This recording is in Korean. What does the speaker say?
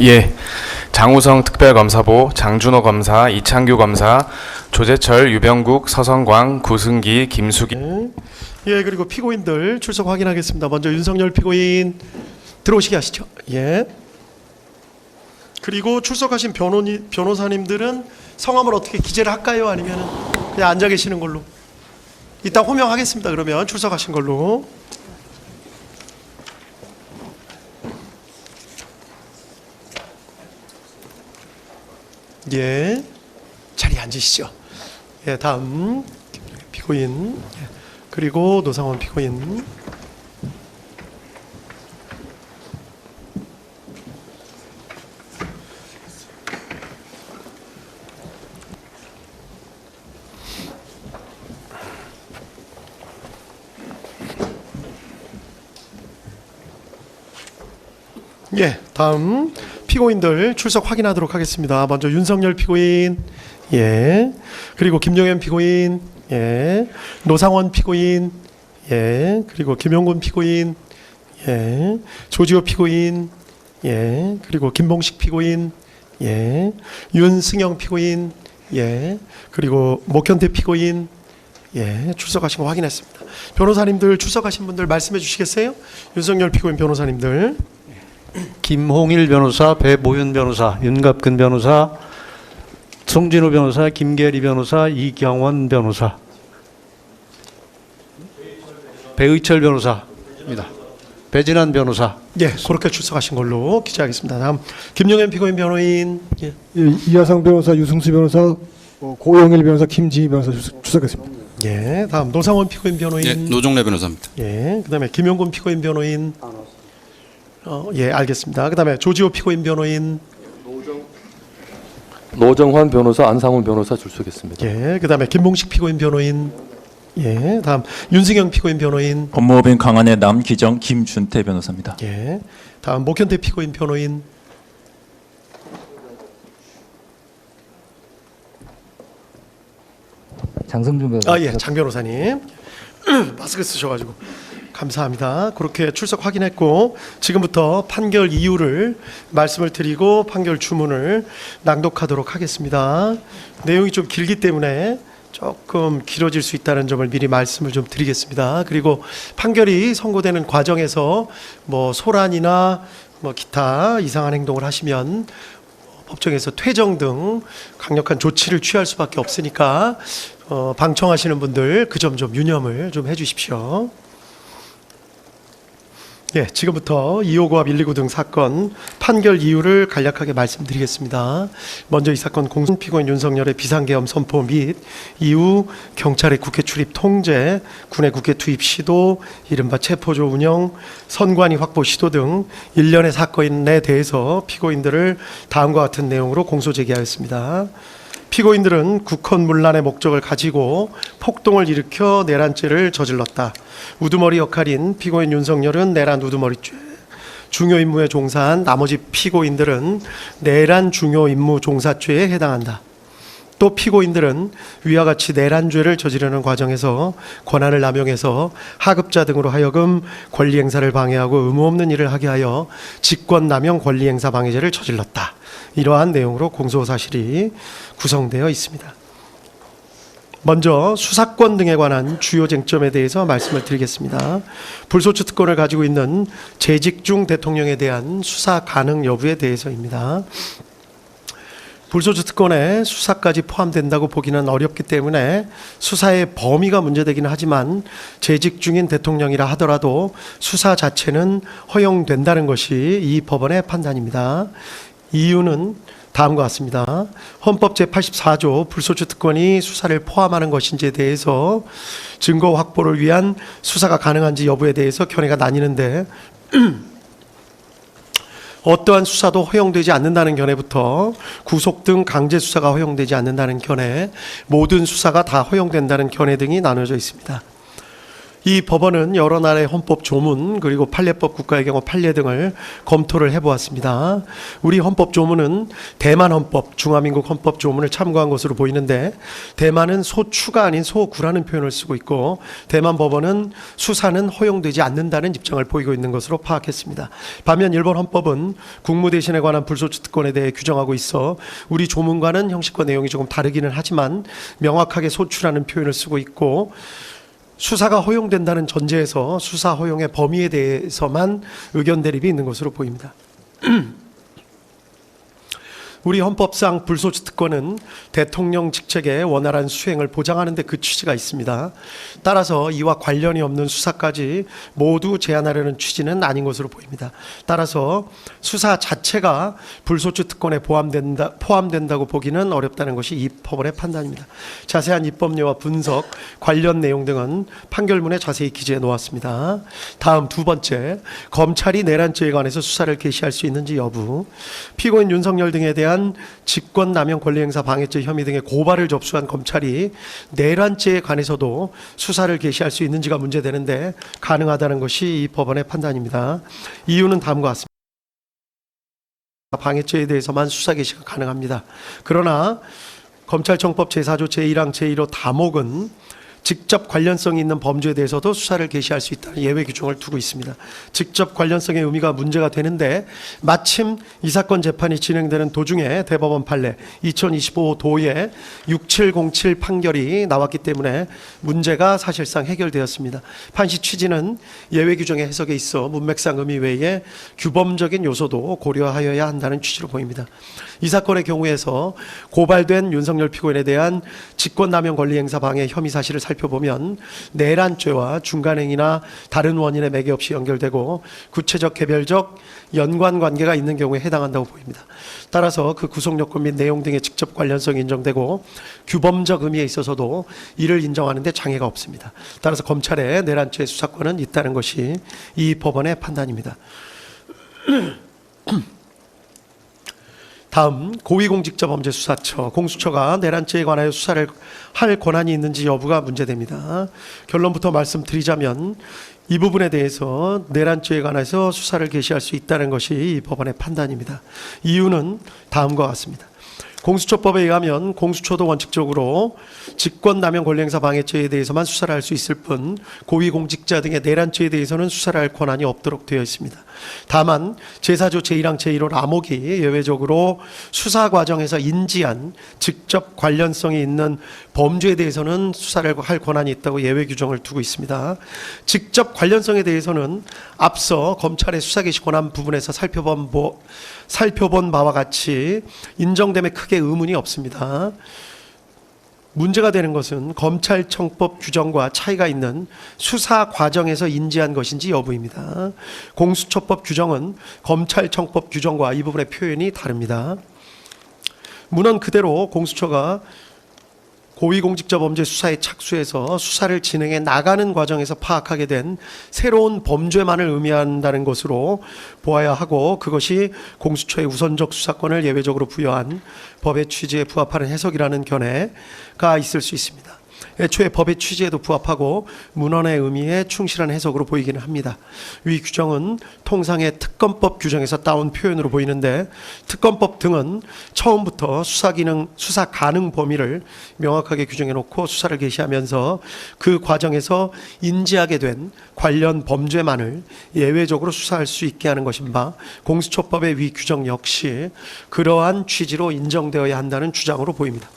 예. 장우성 특별검사보, 장준호 검사, 이창규 검사, 조재철, 유병국, 서성광, 구승기, 김수기. 예, 그리고 피고인들 출석 확인하겠습니다. 먼저 윤석열 피고인 들어오시게 하시죠. 예. 그리고 출석하신 변호사님들은 성함을 어떻게 기재를 할까요? 아니면 그냥 앉아 계시는 걸로? 이따 호명하겠습니다. 그러면 출석하신 걸로. 예, 자리에 앉으시죠. 예, 다음 피고인, 예, 그리고 노상원 피고인. 예, 다음 피고인들 출석 확인하도록 하겠습니다. 먼저 윤석열 피고인, 예, 그리고 김용현 피고인, 예, 노상원 피고인, 예, 그리고 김용군 피고인, 예, 조지호 피고인, 예, 그리고 김봉식 피고인, 예, 윤승영 피고인, 예, 그리고 목현태 피고인, 예, 출석하신 거 확인했습니다. 변호사님들 출석하신 분들 말씀해 주시겠어요? 윤석열 피고인 변호사님들. 김홍일 변호사, 배보윤 변호사, 윤갑근 변호사, 송진우 변호사, 김계리 변호사, 이경원 변호사, 배의철 변호사입니다. 배진환 변호사. 예, 그렇게 출석하신 걸로 기재하겠습니다. 다음 김용현 피고인 변호인. 예. 이하상 변호사, 유승수 변호사, 고영일 변호사, 김지희 변호사 출석했습니다. 예, 다음 노상원 피고인 변호인. 예, 노종래 변호사입니다. 예, 그다음에 김용군 피고인 변호인. 예, 알겠습니다. 그다음에 조지호 피고인 변호인. 노정환 변호사, 안상훈 변호사 출석했습니다. 예, 그다음에 김봉식 피고인 변호인. 예, 다음 윤승영 피고인 변호인. 법무법인 강한의 남기정 김준태 변호사입니다. 예, 다음 목현태 피고인 변호인. 장성준 변호사. 아, 예, 장 변호사님. 마스크 쓰셔가지고 감사합니다. 그렇게 출석 확인했고 지금부터 판결 이유를 말씀을 드리고 판결 주문을 낭독하도록 하겠습니다. 내용이 좀 길기 때문에 조금 길어질 수 있다는 점을 미리 말씀을 좀 드리겠습니다. 그리고 판결이 선고되는 과정에서 뭐 소란이나 뭐 기타 이상한 행동을 하시면 법정에서 퇴정 등 강력한 조치를 취할 수밖에 없으니까 방청하시는 분들 그 점 좀 유념을 좀 해주십시오. 예, 지금부터 259와 129 등 사건 판결 이유를 간략하게 말씀드리겠습니다. 먼저 이 사건 공소 피고인 윤석열의 비상계엄 선포 및 이후 경찰의 국회 출입 통제, 군의 국회 투입 시도, 이른바 체포조 운영, 선관위 확보 시도 등 일련의 사건에 대해서 피고인들을 다음과 같은 내용으로 공소 제기하였습니다. 피고인들은 국헌문란의 목적을 가지고 폭동을 일으켜 내란죄를 저질렀다. 우두머리 역할인 피고인 윤석열은 내란 우두머리죄, 중요 임무에 종사한 나머지 피고인들은 내란 중요 임무 종사죄에 해당한다. 또 피고인들은 위와 같이 내란죄를 저지르는 과정에서 권한을 남용해서 하급자 등으로 하여금 권리행사를 방해하고 의무 없는 일을 하게 하여 직권남용 권리행사 방해죄를 저질렀다. 이러한 내용으로 공소사실이 구성되어 있습니다. 먼저 수사권 등에 관한 주요 쟁점에 대해서 말씀을 드리겠습니다. 불소추 특권을 가지고 있는 재직 중 대통령에 대한 수사 가능 여부에 대해서입니다. 불소추 특권에 수사까지 포함된다고 보기는 어렵기 때문에 수사의 범위가 문제되기는 하지만 재직 중인 대통령이라 하더라도 수사 자체는 허용된다는 것이 이 법원의 판단입니다. 이유는 다음과 같습니다. 헌법 제84조 불소추 특권이 수사를 포함하는 것인지에 대해서 증거 확보를 위한 수사가 가능한지 여부에 대해서 견해가 나뉘는데 어떠한 수사도 허용되지 않는다는 견해부터 구속 등 강제 수사가 허용되지 않는다는 견해, 모든 수사가 다 허용된다는 견해 등이 나눠져 있습니다. 이 법원은 여러 나라의 헌법 조문 그리고 판례법 국가의 경우 판례 등을 검토를 해보았습니다. 우리 헌법 조문은 대만 헌법, 중화민국 헌법 조문을 참고한 것으로 보이는데 대만은 소추가 아닌 소구라는 표현을 쓰고 있고 대만 법원은 수사는 허용되지 않는다는 입장을 보이고 있는 것으로 파악했습니다. 반면 일본 헌법은 국무 대신에 관한 불소추 특권에 대해 규정하고 있어 우리 조문과는 형식과 내용이 조금 다르기는 하지만 명확하게 소추라는 표현을 쓰고 있고 수사가 허용된다는 전제에서 수사 허용의 범위에 대해서만 의견 대립이 있는 것으로 보입니다. 우리 헌법상 불소추 특권은 대통령 직책의 원활한 수행을 보장하는 데 그 취지가 있습니다. 따라서 이와 관련이 없는 수사까지 모두 제한하려는 취지는 아닌 것으로 보입니다. 따라서 수사 자체가 불소추 특권에 포함된다고 보기는 어렵다는 것이 이 법원의 판단입니다. 자세한 입법례와 분석, 관련 내용 등은 판결문에 자세히 기재해 놓았습니다. 다음 두 번째, 검찰이 내란죄에 관해서 수사를 개시할 수 있는지 여부. 피고인 윤석열 등에 대한 직권남용 권리행사 방해죄 혐의 등의 고발을 접수한 검찰이 내란죄에 관해서도 수사를 개시할 수 있는지가 문제되는데 가능하다는 것이 이 법원의 판단입니다. 이유는 다음과 같습니다. 방해죄에 대해서만 수사 개시가 가능합니다. 그러나 검찰청법 제4조 제1항 제1호 다목은 직접 관련성이 있는 범죄에 대해서도 수사를 개시할 수 있다는 예외 규정을 두고 있습니다. 직접 관련성의 의미가 문제가 되는데 마침 이 사건 재판이 진행되는 도중에 대법원 판례 2025 도의 6707 판결이 나왔기 때문에 문제가 사실상 해결되었습니다. 판시 취지는 예외 규정의 해석에 있어 문맥상 의미 외에 규범적인 요소도 고려하여야 한다는 취지로 보입니다. 이 사건의 경우에서 고발된 윤석열 피고인에 대한 직권남용 권리행사 방해 혐의 사실을 살펴보면 내란죄와 중간행위나 다른 원인에 매개 없이 연결되고 구체적 개별적 연관관계가 있는 경우에 해당한다고 보입니다. 따라서 그 구속요건 및 내용 등의 직접 관련성이 인정되고 규범적 의미에 있어서도 이를 인정하는 데 장애가 없습니다. 따라서 검찰의 내란죄 수사권은 있다는 것이 이 법원의 판단입니다. 다음 고위공직자범죄수사처 공수처가 내란죄에 관하여 수사를 할 권한이 있는지 여부가 문제됩니다. 결론부터 말씀드리자면 이 부분에 대해서 내란죄에 관해서 수사를 개시할 수 있다는 것이 이 법원의 판단입니다. 이유는 다음과 같습니다. 공수처법에 의하면 공수처도 원칙적으로 직권남용 권리행사 방해죄에 대해서만 수사를 할 수 있을 뿐 고위공직자 등의 내란죄에 대해서는 수사를 할 권한이 없도록 되어 있습니다. 다만 제4조 제1항 제1호 라목이 예외적으로 수사 과정에서 인지한 직접 관련성이 있는 범죄에 대해서는 수사를 할 권한이 있다고 예외 규정을 두고 있습니다. 직접 관련성에 대해서는 앞서 검찰의 수사 개시 권한 부분에서 살펴본 바와 같이 인정됨에 크게 의문이 없습니다. 문제가 되는 것은 검찰청법 규정과 차이가 있는 수사 과정에서 인지한 것인지 여부입니다. 공수처법 규정은 검찰청법 규정과 이 부분의 표현이 다릅니다. 문헌 그대로 공수처가 고위공직자범죄 수사에 착수해서 수사를 진행해 나가는 과정에서 파악하게 된 새로운 범죄만을 의미한다는 것으로 보아야 하고 그것이 공수처의 우선적 수사권을 예외적으로 부여한 법의 취지에 부합하는 해석이라는 견해가 있을 수 있습니다. 애초에 법의 취지에도 부합하고 문헌의 의미에 충실한 해석으로 보이기는 합니다. 위 규정은 통상의 특검법 규정에서 따온 표현으로 보이는데 특검법 등은 처음부터 수사 가능 범위를 명확하게 규정해 놓고 수사를 개시하면서 그 과정에서 인지하게 된 관련 범죄만을 예외적으로 수사할 수 있게 하는 것인 바 공수처법의 위 규정 역시 그러한 취지로 인정되어야 한다는 주장으로 보입니다.